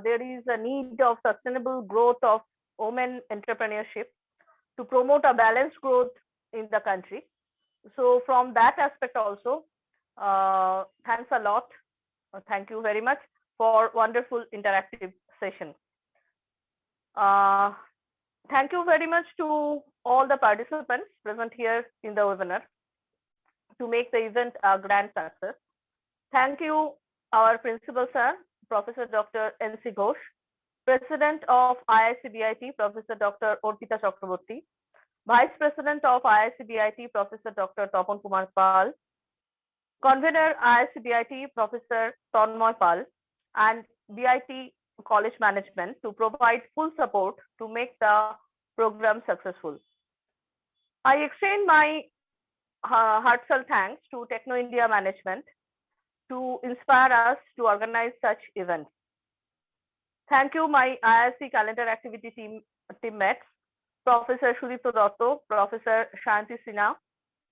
there is a need of sustainable growth of women entrepreneurship to promote a balanced growth in the country. So from that aspect also, thanks a lot. Thank you very much for wonderful interactive session. Thank you very much to all the participants present here in the webinar to make the event a grand success. Thank you, our principal sir, Professor Dr. N.C. Ghosh, President of IICBIT, Professor Dr. Orpita Chakraborty, Vice President of IICBIT, Professor Dr. Tapan Kumar Pal, Convener IICBIT, Professor Tanmoy Pal, and BIT College Management to provide full support to make the program successful. I extend my heartfelt thanks to Techno India Management to inspire us to organize such events. Thank you, my IIC calendar activity teammates, Professor Sudipto Dotto, Professor Shanti Sinha,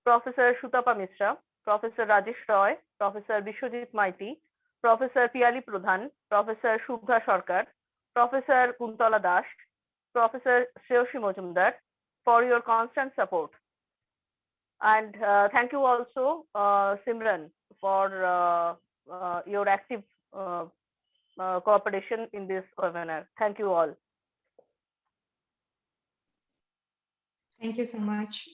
Professor Shutapa Mishra, Professor Rajesh Roy, Professor Bishwajit Maiti, Professor Piali Pradhan, Professor Shubha Sarkar, Professor Kuntala Das, Professor Shreyoshi Mojumdar for your constant support. And thank you also, Simran, for your active cooperation in this webinar. Thank you all. Thank you so much.